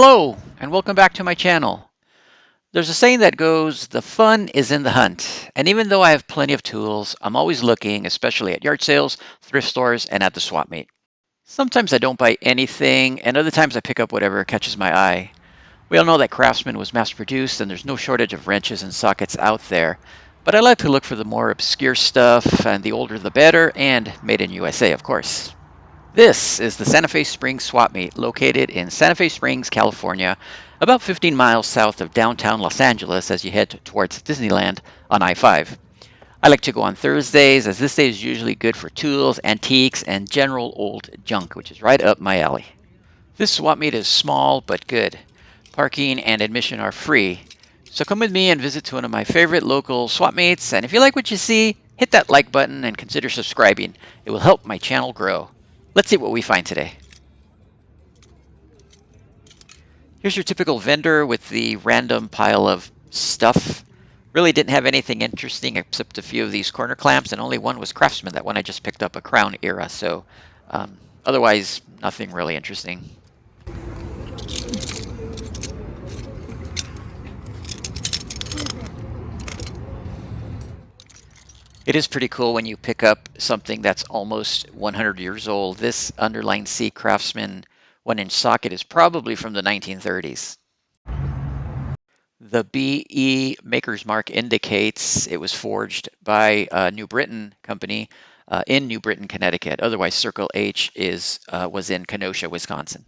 Hello, and welcome back to my channel. There's a saying that goes, the fun is in the hunt. And even though I have plenty of tools, I'm always looking, especially at yard sales, thrift stores, and at the swap meet. Sometimes I don't buy anything, and other times I pick up whatever catches my eye. We all know that Craftsman was mass-produced, and there's no shortage of wrenches and sockets out there. But I like to look for the more obscure stuff, and the older the better, and made in USA, of course. This is the Santa Fe Springs Swap Meet, located in Santa Fe Springs, California, about 15 miles south of downtown Los Angeles as you head towards Disneyland on I-5. I like to go on Thursdays, as this day is usually good for tools, antiques, and general old junk, which is right up my alley. This swap meet is small but good. Parking and admission are free. So come with me and visit to one of my favorite local swap meets, and if you like what you see, hit that like button and consider subscribing. It will help my channel grow. Let's see what we find today. Here's your typical vendor with the random pile of stuff. Really didn't have anything interesting except a few of these corner clamps, and only one was Craftsman, that one I just picked up, a Crown era. So otherwise, nothing really interesting. It is pretty cool when you pick up something that's almost 100 years old. This underline C Craftsman 1-inch socket is probably from the 1930s. The BE maker's mark indicates it was forged by a New Britain company in New Britain, Connecticut. Otherwise, Circle H was in Kenosha, Wisconsin.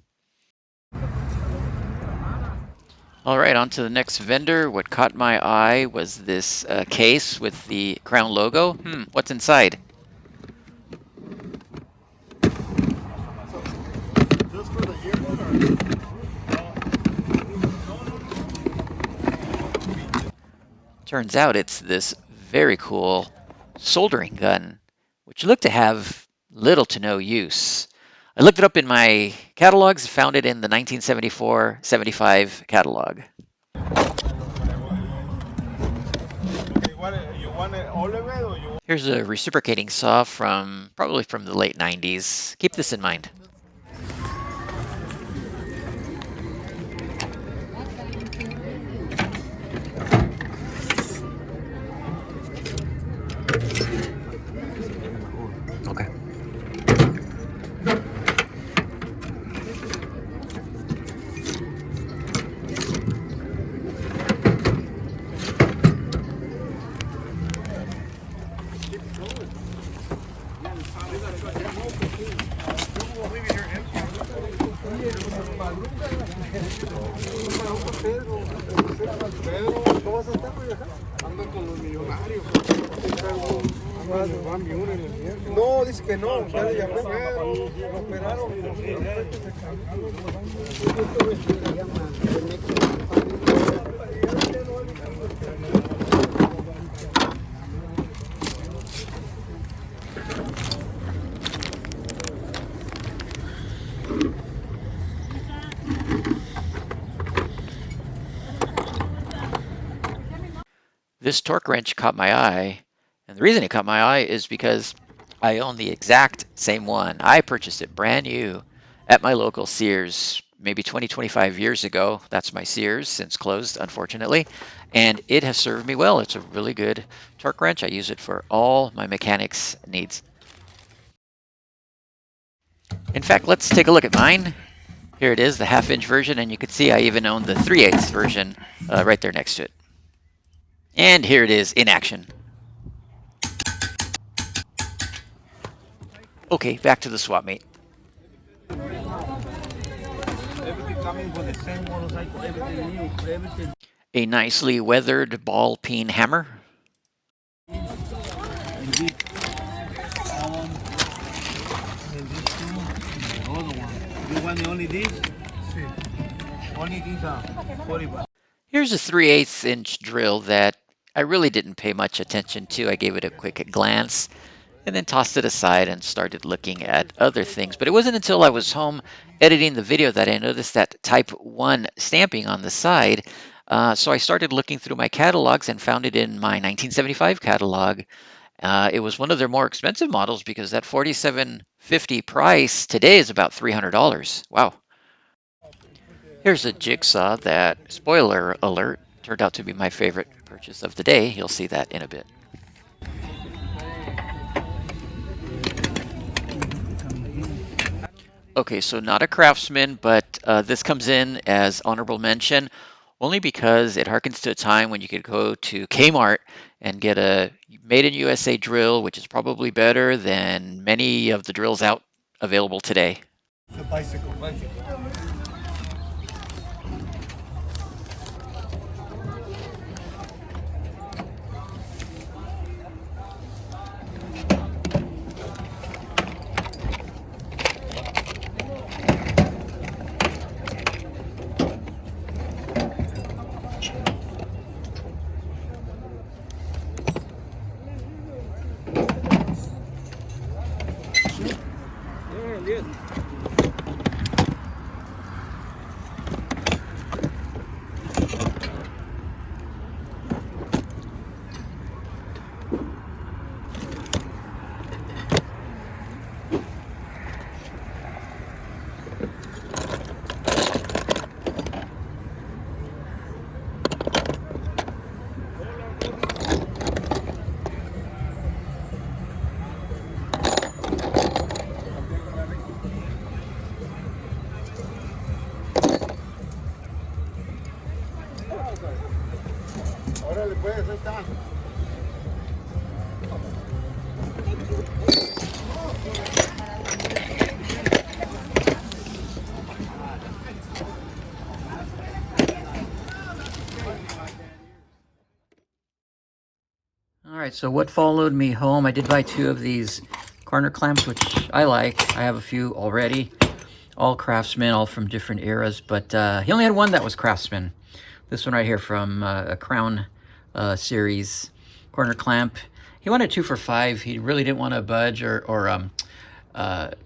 All right, on to the next vendor. What caught my eye was this case with the Crown logo. What's inside? Turns out it's this very cool soldering gun, which looked to have little to no use. I looked it up in my catalogs, found it in the 1974-75 catalog. Here's a reciprocating saw probably from the late 90s. Keep this in mind. Okay. No, dice que no, ya le llamé, lo operaron. This torque wrench caught my eye, and the reason it caught my eye is because I own the exact same one. I purchased it brand new at my local Sears maybe 25 years ago. That's my Sears, since closed, unfortunately, and it has served me well. It's a really good torque wrench. I use it for all my mechanics needs. In fact, let's take a look at mine. Here it is, the 1/2-inch version, and you can see I even own the 3/8 version right there next to it. And here it is in action. Okay, back to the swap meet. A nicely weathered ball peen hammer. Here's a 3/8 inch drill that I really didn't pay much attention to. I gave it a quick glance and then tossed it aside and started looking at other things. But it wasn't until I was home editing the video that I noticed that Type 1 stamping on the side. So I started looking through my catalogs and found it in my 1975 catalog. It was one of their more expensive models because that $47.50 price today is about $300. Wow. Here's a jigsaw that, spoiler alert, turned out to be my favorite purchase of the day. You'll see that in a bit. Okay, so not a Craftsman, but this comes in as honorable mention only because it harkens to a time when you could go to Kmart and get a made in USA drill, which is probably better than many of the drills out available today. The bicycle. Órale, pues, ahí está. All right, so what followed me home, I did buy 2 of these corner clamps, which I like. I have a few already, all Craftsman, all from different eras, but he only had one that was Craftsman. This one right here from a Crown series corner clamp. He wanted 2 for $5. He really didn't want to budge or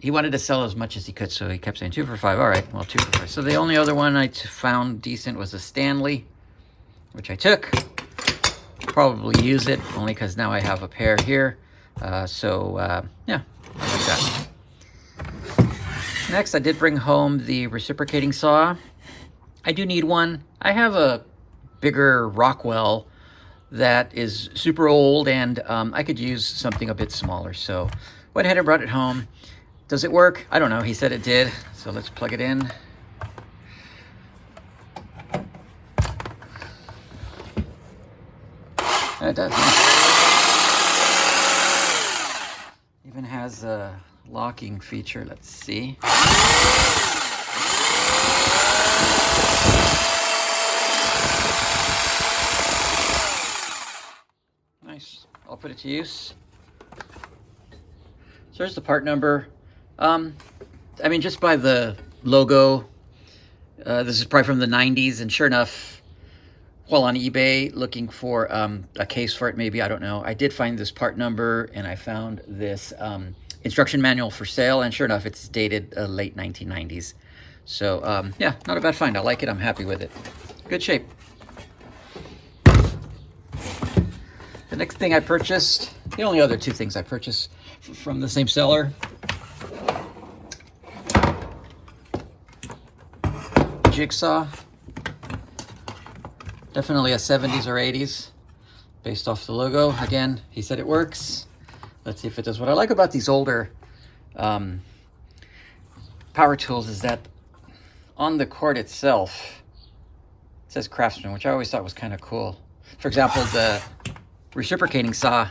he wanted to sell as much as he could, so he kept saying 2 for $5. All right, well, 2 for $5. So the only other one I found decent was a Stanley, which I took. Probably use it only because now I have a pair here. Yeah, I like that. Next, I did bring home the reciprocating saw. I do need one. I have a bigger Rockwell that is super old, and I could use something a bit smaller. So went ahead and brought it home. Does it work? I don't know. He said it did. So let's plug it in. It does. Even has a locking feature. Let's see. Nice. I'll put it to use. So there's the part number. I mean, just by the logo, this is probably from the 90s, and sure enough, while on eBay looking for a case for it, maybe, I don't know, I did find this part number, and I found this instruction manual for sale, and sure enough, it's dated late 1990s. So yeah, not a bad find. I like it. I'm happy with it. Good shape. The next thing I purchased, the only other 2 things I purchased from the same seller, jigsaw. Definitely a 70s or 80s, based off the logo. Again, he said it works. Let's see if it does. What I like about these older power tools is that on the cord itself, it says Craftsman, which I always thought was kind of cool. For example, the reciprocating saw,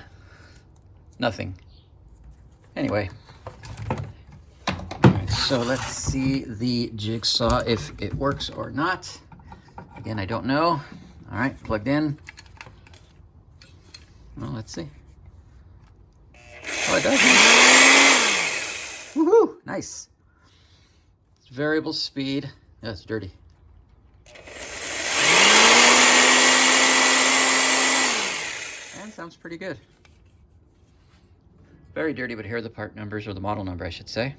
nothing. Anyway, all right, so let's see the jigsaw, if it works or not. Again, I don't know. All right, plugged in. Well, let's see. Oh, it does. Woohoo! Nice. It's variable speed. Yeah, it's dirty. And sounds pretty good. Very dirty, but here are the part numbers, or the model number, I should say.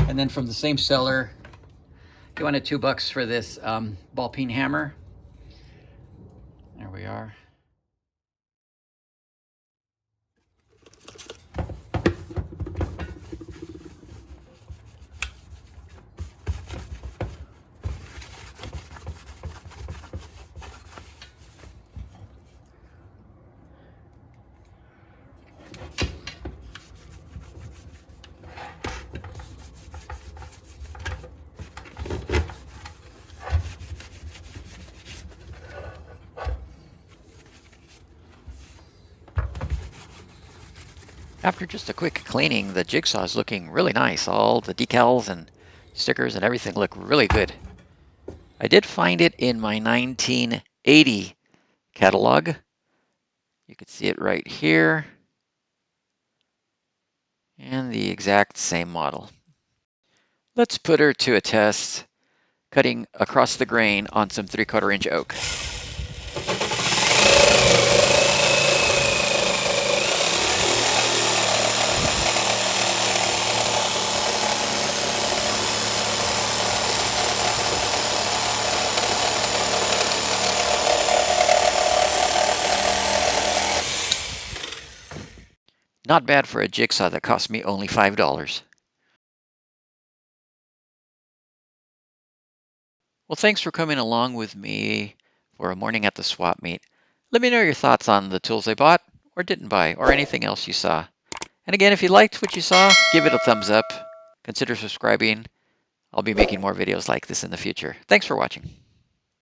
And then from the same seller, he wanted $2 for this ball peen hammer. There we are. After just a quick cleaning, the jigsaw is looking really nice. All the decals and stickers and everything look really good. I did find it in my 1980 catalog. You can see it right here. And the exact same model. Let's put her to a test, cutting across the grain on some 3/4 inch oak. Not bad for a jigsaw that cost me only $5. Well, thanks for coming along with me for a morning at the swap meet. Let me know your thoughts on the tools I bought or didn't buy, or anything else you saw. And again, if you liked what you saw, give it a thumbs up. Consider subscribing. I'll be making more videos like this in the future. Thanks for watching.